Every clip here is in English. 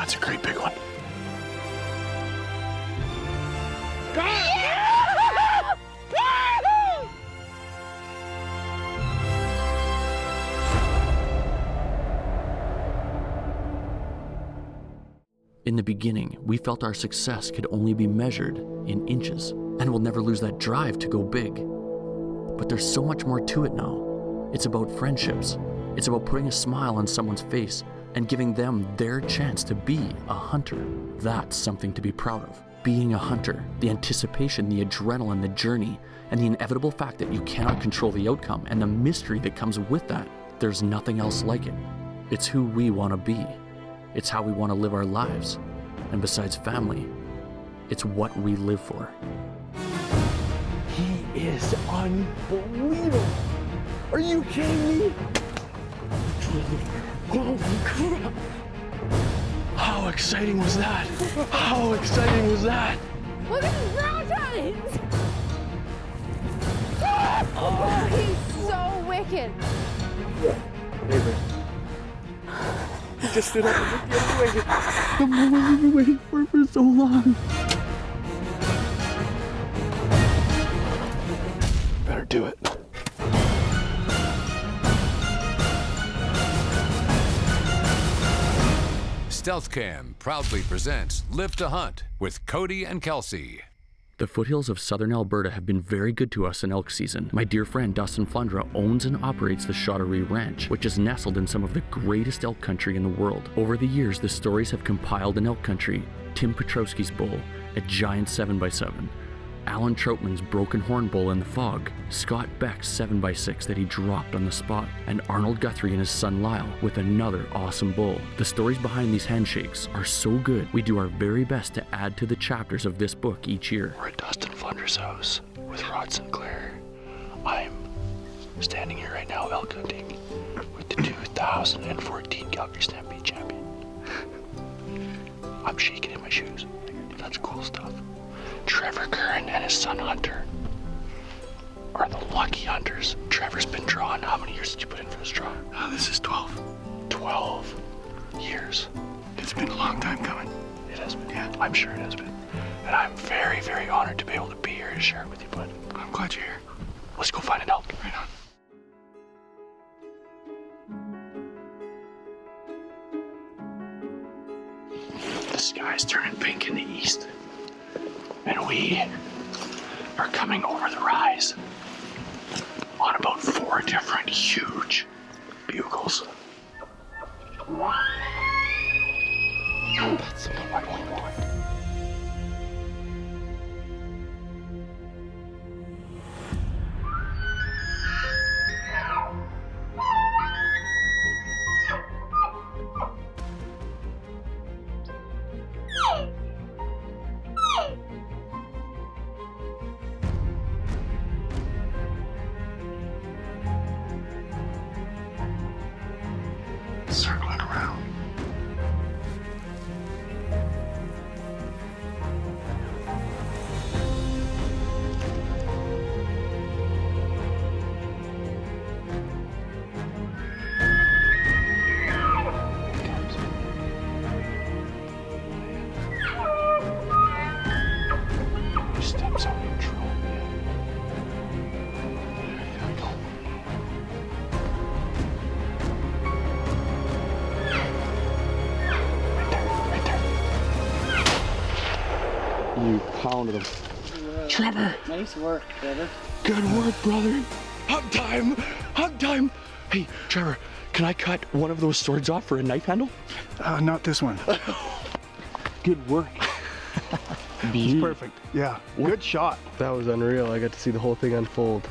That's a great big one. In the beginning, we felt our success could only be measured in inches, and we'll never lose that drive to go big. But there's so much more to it now. It's about friendships. It's about putting a smile on someone's face and giving them their chance to be a hunter. That's something to be proud of. Being a hunter, the anticipation, the adrenaline, the journey, and the inevitable fact that you cannot control the outcome and the mystery that comes with that. There's nothing else like it. It's who we want to be. It's how we want to live our lives. And besides family, it's what we live for. He is unbelievable. Are you kidding me? Holy crap. How exciting was that? How exciting was that? Look at his brown eyes! Oh, he's so wicked. He just stood up and looked the other way. The moment we've been waiting for so long. Better do it. Stealth Cam proudly presents Live to Hunt with Cody and Kelsey. The foothills of southern Alberta have been very good to us in elk season. My dear friend Dustin Flundra owns and operates the Cheri Ranch, which is nestled in some of the greatest elk country in the world. Over the years, the stories have compiled in elk country: Tim Petrowski's bull, a giant 7x7, Alan Troutman's broken horn bull in the fog, Scott Beck's 7x6 that he dropped on the spot, and Arnold Guthrie and his son Lyle with another awesome bull. The stories behind these handshakes are so good, we do our very best to add to the chapters of this book each year. We're at Dustin Flundra's house with Rob Sinclair. I'm standing here right now elk hunting with the 2014 Calgary Stampede champion. I'm shaking in my shoes. That's cool stuff. Trevor Curran and his son Hunter are the lucky hunters. Trevor's been drawing. How many years did you put in for this draw? This is 12. 12 years. It's been a long time coming. It has been. Yeah. I'm sure it has been. And I'm very, very honored to be able to be here to share it with you, bud. I'm glad you're here. Let's go find an elk. Right on. The sky's turning pink in the east. And we are coming over the rise on about 4 different huge bugles. That's what we want. Circling around. Steps on control. There we go. You pounded him. Trevor! Nice work, Trevor. Good work, brother. Hunt time! Hunt time! Hey, Trevor, can I cut one of those swords off for a knife handle? Not this one. Good work. It's perfect. Yeah, good shot. That was unreal. I got to see the whole thing unfold.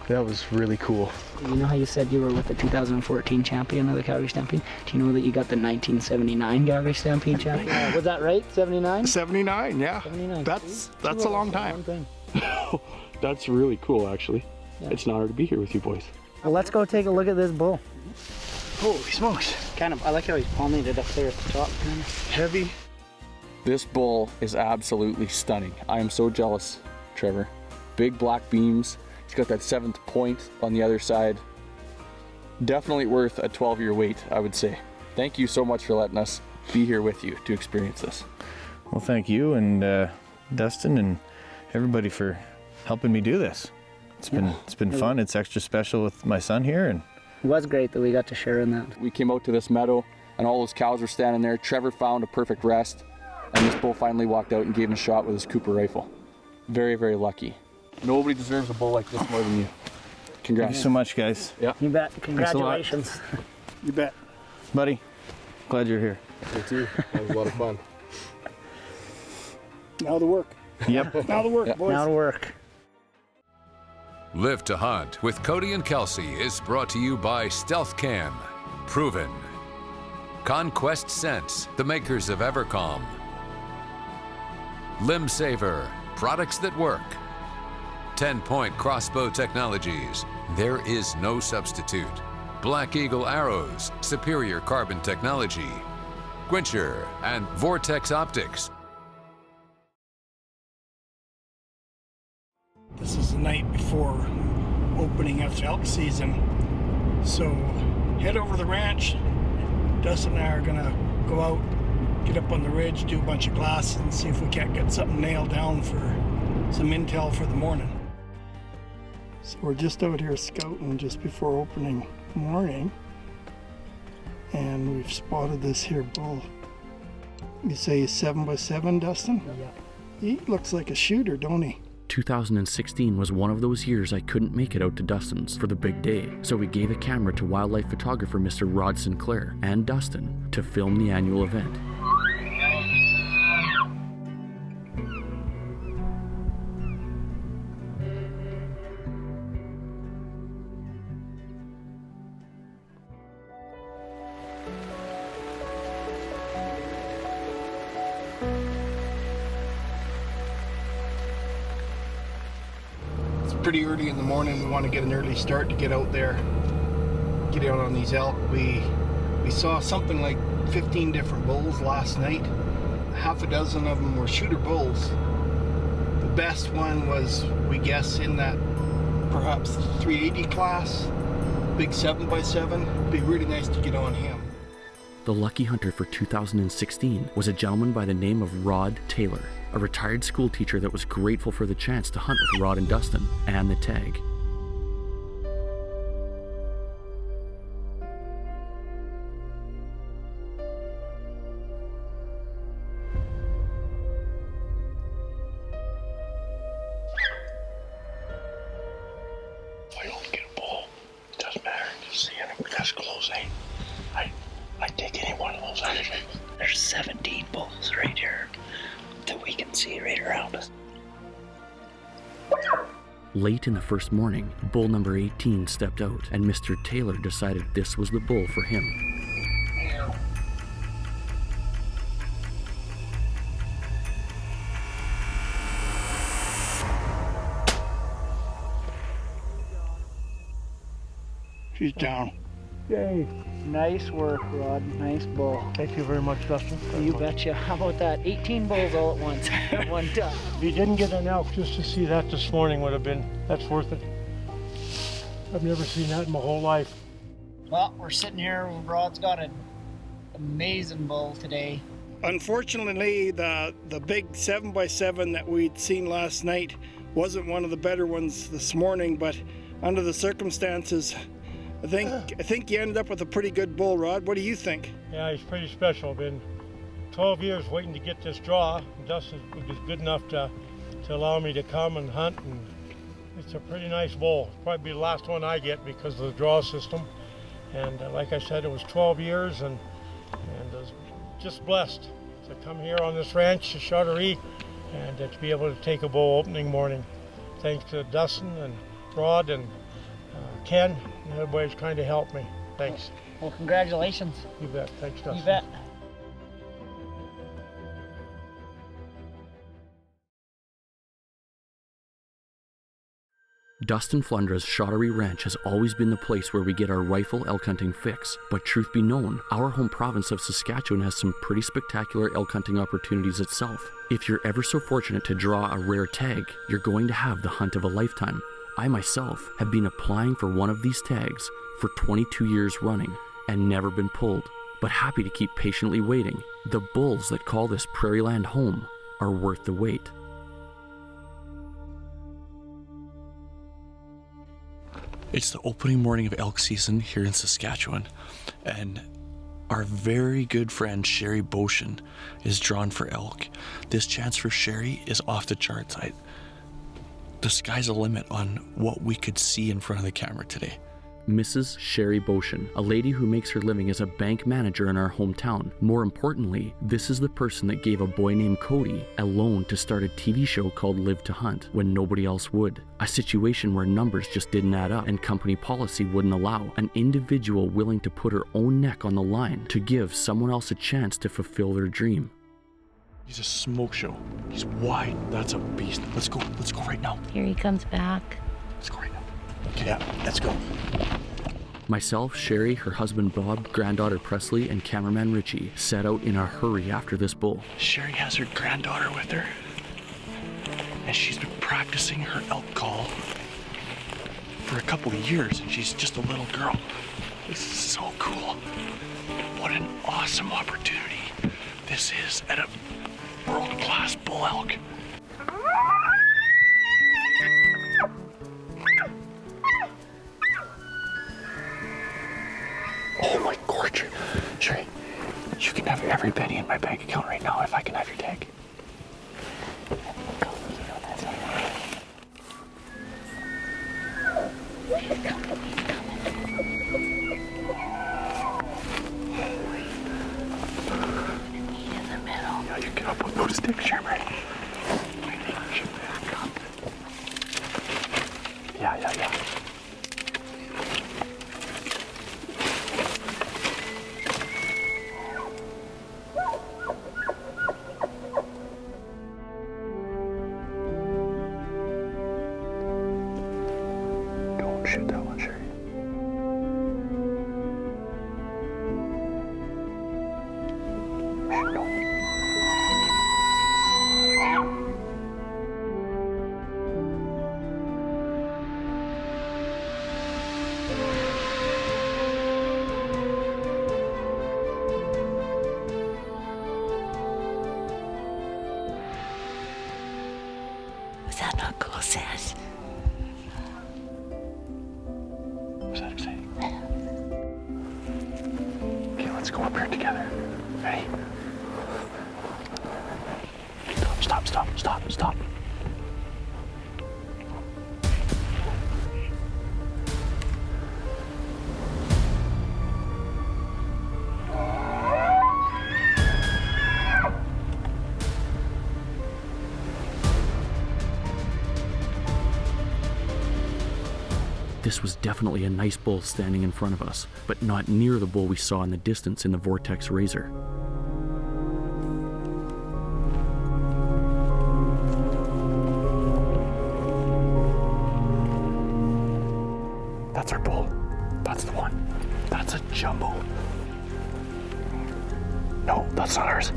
That was really cool. You know how you said you were with the 2014 champion of the Calgary Stampede? Do you know that you got the 1979 Calgary Stampede champion? Was that right? 79? 79, yeah. 79. That's a long time. That's really cool, actually. Yeah. It's an honor to be here with you boys. Well, let's go take a look at this bull. Holy smokes. Kind of, I like how he's palming it up there at the top. Kind of heavy. This bull is absolutely stunning. I am so jealous, Trevor. Big black beams. He's got that 7th point on the other side. Definitely worth a 12-year wait, I would say. Thank you so much for letting us be here with you to experience this. Well, thank you and Dustin and everybody for helping me do this. It's been fun. It's extra special with my son here, and It was great that we got to share in that. We came out to this meadow and all those cows were standing there. Trevor found a perfect rest, and this bull finally walked out and gave him a shot with his Cooper rifle. Very, very lucky. Nobody deserves a bull like this more than you. Congrats. Thank you so much, guys. Yeah. You bet. Congratulations. You bet. Buddy, glad you're here. Me too. That was a lot of fun. Now the work. Yep. Now the work, boys. Now to work. Live to Hunt with Cody and Kelsey is brought to you by Stealth Cam, proven. Conquest Sense, the makers of Evercom. Limb Saver, products that work. 10-Point Crossbow Technologies, there is no substitute. Black Eagle Arrows, superior carbon technology. Quencher and Vortex Optics. This is the night before opening of the elk season. So head over to the ranch. Dustin and I are gonna go out, get up on the ridge, do a bunch of glasses and see if we can't get something nailed down for some intel for the morning. So we're just out here scouting just before opening morning. And we've spotted this here bull. You say he's 7x7, Dustin? Yeah. He looks like a shooter, don't he? 2016 was one of those years I couldn't make it out to Dustin's for the big day, so we gave a camera to wildlife photographer Mr. Rob Sinclair and Dustin to film the annual event. Pretty early in the morning. We want to get an early start to get out there, get out on these elk. We saw something like 15 different bulls last night. Half a dozen of them were shooter bulls. The best one was, we guess, in that perhaps 380 class, big 7x7. It'd be really nice to get on him. The lucky hunter for 2016 was a gentleman by the name of Rod Taylor, a retired school teacher that was grateful for the chance to hunt with Rod and Dustin and the tag. I don't get a bull. It doesn't matter. Just seeing him this close, I'd take any one of those actually. There's 17 bulls right here that we can see right around us. Late in the first morning, bull number 18 stepped out, and Mr. Taylor decided this was the bull for him. She's down. Yay. Nice work, Rod. Nice bull. Thank you very much, Dustin. You betcha. How about that? 18 bulls all at once at one time. If you didn't get an elk, just to see that this morning would have been, that's worth it. I've never seen that in my whole life. Well, we're sitting here. Rod's got an amazing bull today. Unfortunately, the big 7x7 that we'd seen last night wasn't one of the better ones this morning, but under the circumstances, I think you ended up with a pretty good bull, Rod. What do you think? Yeah, he's pretty special. Been 12 years waiting to get this draw. Dustin was good enough to allow me to come and hunt, and it's a pretty nice bull. Probably be the last one I get because of the draw system. And like I said, it was 12 years, and I was just blessed to come here on this ranch, Cheri, and to be able to take a bull opening morning. Thanks to Dustin and Rod and Ken. Everybody's kind of helped me. Thanks. Well, congratulations. You bet. Thanks, Dustin. You bet. Dustin Flundra's Cheri Ranch has always been the place where we get our rifle elk hunting fix, but truth be known, our home province of Saskatchewan has some pretty spectacular elk hunting opportunities itself. If you're ever so fortunate to draw a rare tag, you're going to have the hunt of a lifetime. I myself have been applying for one of these tags for 22 years running and never been pulled, but happy to keep patiently waiting. The bulls that call this prairie land home are worth the wait. It's the opening morning of elk season here in Saskatchewan, and our very good friend Cheri is drawn for elk. This chance for Cheri is off the charts. The sky's the limit on what we could see in front of the camera today. Mrs. Cheri, a lady who makes her living as a bank manager in our hometown. More importantly, this is the person that gave a boy named Cody a loan to start a TV show called Live to Hunt when nobody else would. A situation where numbers just didn't add up and company policy wouldn't allow an individual willing to put her own neck on the line to give someone else a chance to fulfill their dream. He's a smoke show. He's wide. That's a beast. Let's go right now. Here he comes back. Let's go right now. Okay, yeah, let's go. Myself, Cheri, her husband Bob, granddaughter Presley, and cameraman Richie set out in a hurry after this bull. Cheri has her granddaughter with her, and she's been practicing her elk call for a couple of years, and she's just a little girl. This is so cool. What an awesome opportunity this is at a world-class bull elk. Oh my gorge. Cheri, you can have every penny in my bank account right now if I can have your tag. Yeah, you get up with those sticks, Cheri. Yeah. Don't shoot that one, Cheri. No. Was that not cool, Sass? Was that exciting? Okay, let's go up here together. Ready? Stop. This was definitely a nice bull standing in front of us, but not near the bull we saw in the distance in the Vortex Razor. That's our bull. That's the one. That's a jumbo. No, that's not ours.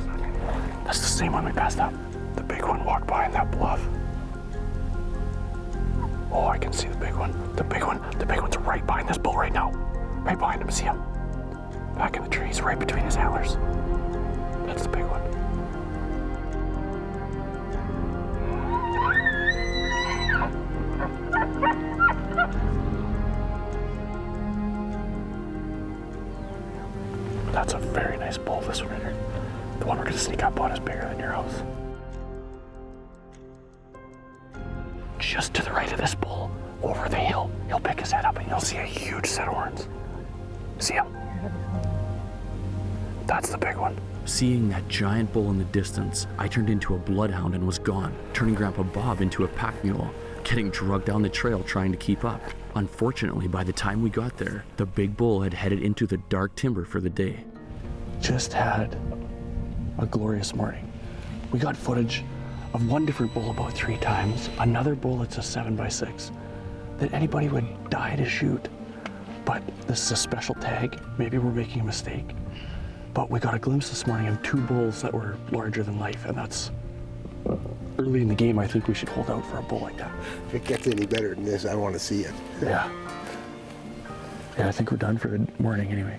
That's the same one we passed up. The big one walked by in that bluff. Oh, I can see the big one. The big one's right behind this bull right now. Right behind him, see him? Back in the trees, right between his antlers. That's the big one. That's a very nice bull, this one right here. The one we're gonna sneak up on is bigger than your house. Just to the right of this bull, over the hill, he'll pick his head up and you'll see a huge set of horns. See him? That's the big one. Seeing that giant bull in the distance, I turned into a bloodhound and was gone, turning Grandpa Bob into a pack mule, getting drugged down the trail trying to keep up. Unfortunately, by the time we got there, the big bull had headed into the dark timber for the day. Just had a glorious morning. We got footage of one different bull about 3 times, another bull that's a 7x6 that anybody would die to shoot. But this is a special tag. Maybe we're making a mistake. But we got a glimpse this morning of 2 bulls that were larger than life, and that's early in the game. I think we should hold out for a bull like that. If it gets any better than this, I want to see it. Yeah, I think we're done for the morning anyway.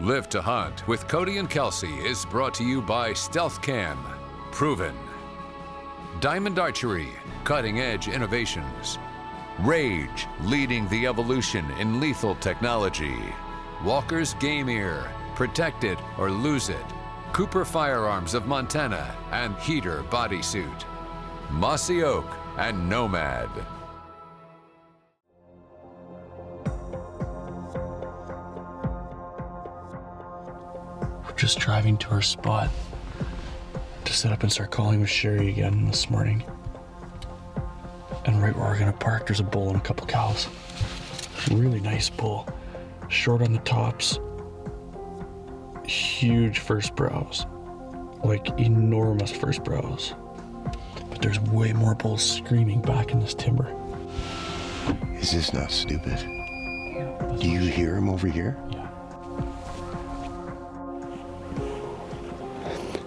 Live to Hunt with Cody and Kelsey is brought to you by Stealth Cam, proven. Diamond Archery, cutting-edge innovations. Rage, leading the evolution in lethal technology. Walker's Game Ear, protect it or lose it. Cooper Firearms of Montana and Heater Bodysuit. Mossy Oak and Nomad. We're just driving to our spot to set up and start calling with Cheri again this morning. And right where we're gonna park, there's a bull and a couple cows. Really nice bull. Short on the tops. Huge first brows. Like enormous first brows. But there's way more bulls screaming back in this timber. Is this not stupid? Do you hear him over here? Yeah.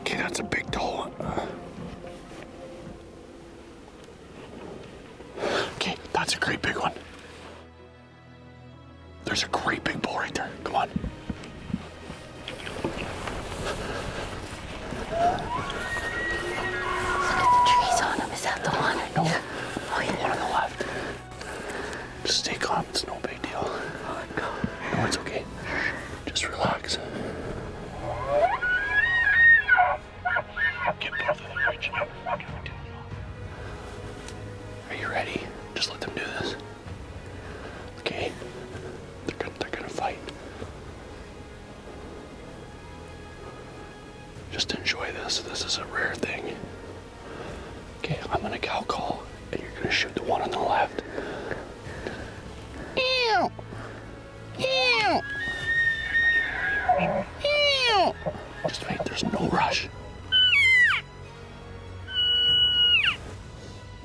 Okay, that's a big tall one. Okay, that's a great big one. There's a great big bull right there. Come on. Trees on him. Is that the one? No. Oh, yeah. The one on the left. Just stay calm. It's no big deal. No, it's okay. Just relax. Get both of them reaching out. Are you ready? Just let them do this. Okay. They're gonna fight. Just enjoy this. This is a rare thing. Okay, I'm gonna cow call, and you're gonna shoot the one on the left. Ew! Ew! Ew! Just wait, there's no rush.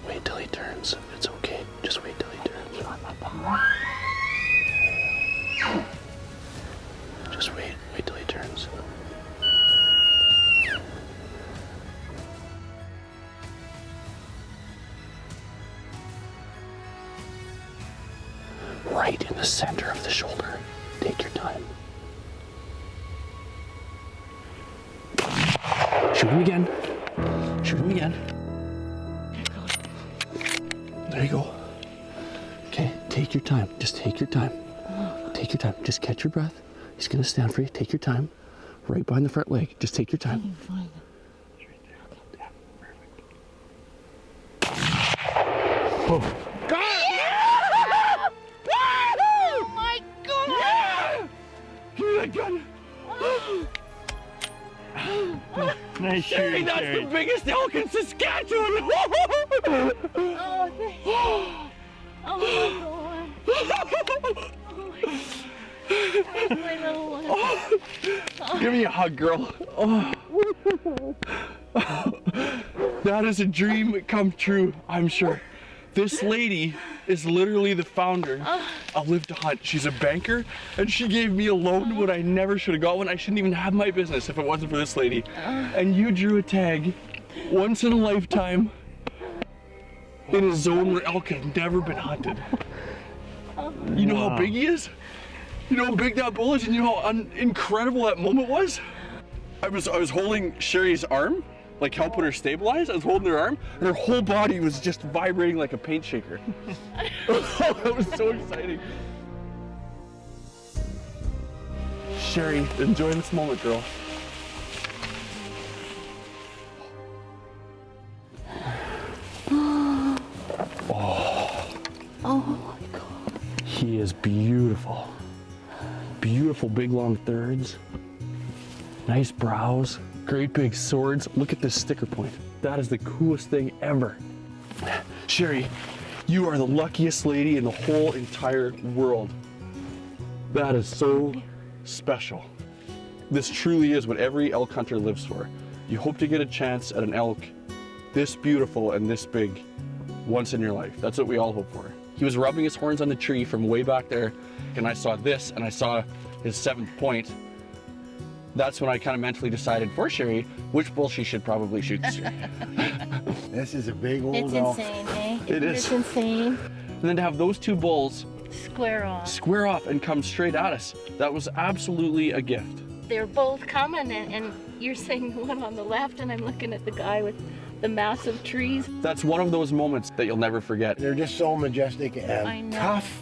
Wait till he turns. It's okay. Just wait till he turns. Just wait till he turns. Right in the center of the shoulder. Take your time. Shoot him again. Shoot him again. There you go. Okay, take your time. Just take your time. Take your time. Just catch your breath. He's gonna stand for you. Take your time. Right behind the front leg. Just take your time. Oh. Oh my God! Give me that gun. Nice Cheri, that's the biggest elk in Saskatchewan. Oh, thank you. Oh my God. My little one. Give me a hug, girl. Oh. That is a dream come true, I'm sure. This lady is literally the founder of Live to Hunt. She's a banker, and she gave me a loan when I never should have got one. I shouldn't even have my business if it wasn't for this lady. And you drew a tag once in a lifetime in a zone where elk have never been hunted. You know how big he is? You know how big that bull is, and you know how incredible that moment was? I was holding Cheri's arm, like helping her stabilize. I was holding her arm, and her whole body was just vibrating like a paint shaker. That was so exciting. Cheri, enjoy this moment, girl. Oh my God. He is beautiful. Beautiful big long thirds. Nice brows. Great big swords. Look at this sticker point. That is the coolest thing ever. Cheri, you are the luckiest lady in the whole entire world. That is so special. This truly is what every elk hunter lives for. You hope to get a chance at an elk this beautiful and this big once in your life. That's what we all hope for. He was rubbing his horns on the tree from way back there, and I saw this, and I saw his 7th point. That's when I kind of mentally decided for Cheri which bull she should probably shoot this year. This is a big old It's elk. insane, eh? It is. It's insane. And then to have those two bulls square off. Square off and come straight at us. That was absolutely a gift. They're both coming, and you're saying one on the left, and I'm looking at the guy with the massive trees. That's one of those moments that you'll never forget. They're just so majestic I and know. tough.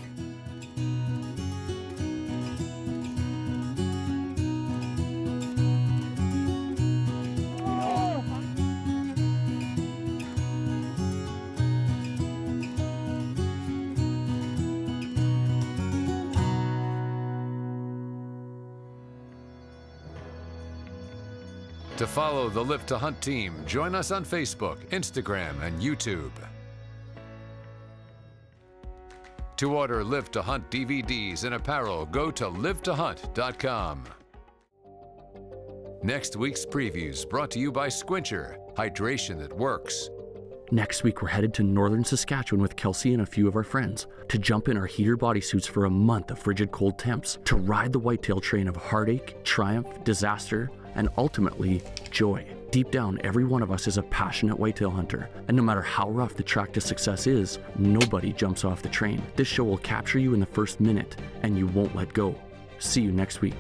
To follow the Live to Hunt team, join us on Facebook, Instagram, and YouTube. To order Live to Hunt DVDs and apparel, go to livetohunt.com. Next week's previews brought to you by Squincher, hydration that works. Next week, we're headed to northern Saskatchewan with Kelsey and a few of our friends to jump in our heater bodysuits for a month of frigid cold temps, to ride the whitetail train of heartache, triumph, disaster, and ultimately, joy. Deep down, every one of us is a passionate whitetail hunter, and no matter how rough the track to success is, nobody jumps off the train. This show will capture you in the first minute, and you won't let go. See you next week.